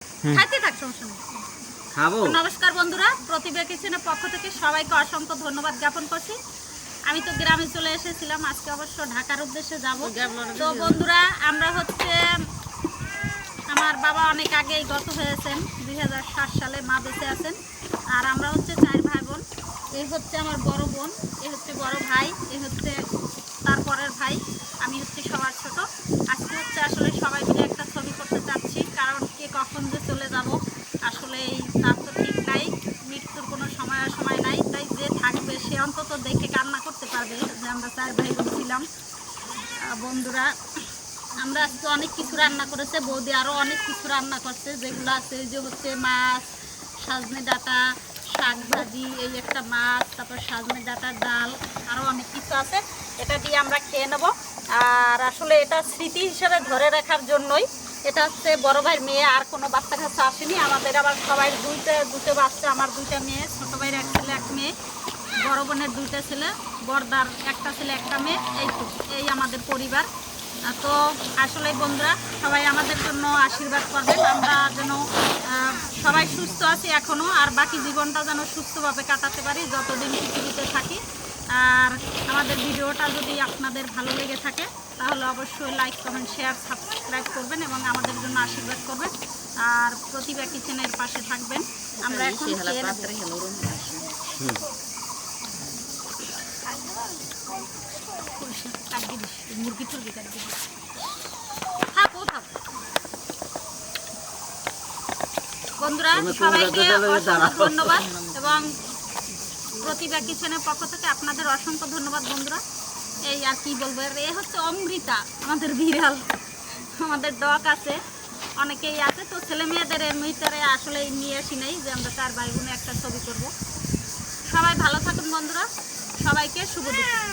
খাইতে থাক, সমস্যা নেই। খাবো। নমস্কার বন্ধুরা, প্রতিভা কিচেনের পক্ষ থেকে সবাইকে অসংখ্য ধন্যবাদ জ্ঞাপন করছি। আমি তো গ্রামে চলে এসেছিলাম, আজকে অবশ্য ঢাকার উদ্দেশ্যে যাব। তো বন্ধুরা, আমরা হচ্ছে আমার বাবা অনেক আগেই গত হয়েছেন, 2007 সালে মা বেঁচে আছেন। আর আমরা হচ্ছে 4 ভাই বোন। এই হচ্ছে আমার বড় বোন, এই হচ্ছে বড় ভাই, এই হচ্ছে তারপরের ভাই, আমি হচ্ছে সবার ছোট। আজকে হচ্ছে আসলে সবাই মিলে একটা ছবি করতে চাচ্ছি, কারণ কে কখন যে চলে যাব আসলে এই তার তো ঠিক নাই, মৃত্যুর কোনো সময় নাই। তাই যে থাকবে সে অন্তত দেখে কান্না করতে পারবে যে আমরা 4 ভাই বোন ছিলাম। বন্ধুরা, আমরা আজকে অনেক কিছু রান্না করেছে, বৌদি আরও অনেক কিছু রান্না করছে, যেগুলো আছে যে হচ্ছে মাছ, সজনে ডাঁটা, শাক ভাজি, এই একটা মাছ, তারপর সজনে ডাঁটার ডাল, আরও অনেক কিছু আছে। এটা দিয়ে আমরা খেয়ে নেব। আর আসলে এটা স্মৃতি হিসেবে ধরে রাখার জন্যই। এটা হচ্ছে বড় ভাইয়ের মেয়ে, আর কোনো বাচ্চা কাচ্চা আসেনি আমাদের। আবার সবাই দুটো বাচ্চা, আমার 2টা মেয়ে, ছোটো ভাইয়ের 1 ছেলে 1 মেয়ে, বড় বোনের 2টা ছেলে, বড়দার 1টা ছেলে 1টা মেয়ে। এই আমাদের পরিবার। তো আসলে বন্ধুরা, সবাই আমাদের জন্য আশীর্বাদ করবেন, আমরা যেন সবাই সুস্থ আছি এখনও, আর বাকি জীবনটা যেন সুস্থভাবে কাটাতে পারি যতদিন পৃথিবীতে থাকি। আর আমাদের ভিডিওটা যদি আপনাদের ভালো লেগে থাকে তাহলে অবশ্যই লাইক, কমেন্ট, শেয়ার, সাবস্ক্রাইব করবেন এবং আমাদের জন্য আশীর্বাদ করবেন। আর প্রতিভা কিচেনের পাশে থাকবেন। আমরা এখন খেয়ে নেব। মুরগি টুরগি কাটবি, থাকো থাকো। বন্ধুরা, সবাইকে অসংখ্য ধন্যবাদ এবং প্রতিভা কিচেনের পক্ষ থেকে আপনাদের অসংখ্য ধন্যবাদ বন্ধুরা। এই আর কি বলবো, এ হচ্ছে অমৃতা, আমাদের বিড়াল, আমাদের ডগ আছে, অনেকেই আছে। তো ছেলে মেয়েদের এমনিটারে আসলে নিয়ে আসি নাই যে আমরা 4 ভাই বোনে একটা ছবি করব। সবাই ভালো থাকুন বন্ধুরা, সবাইকে শুভ দুপুর।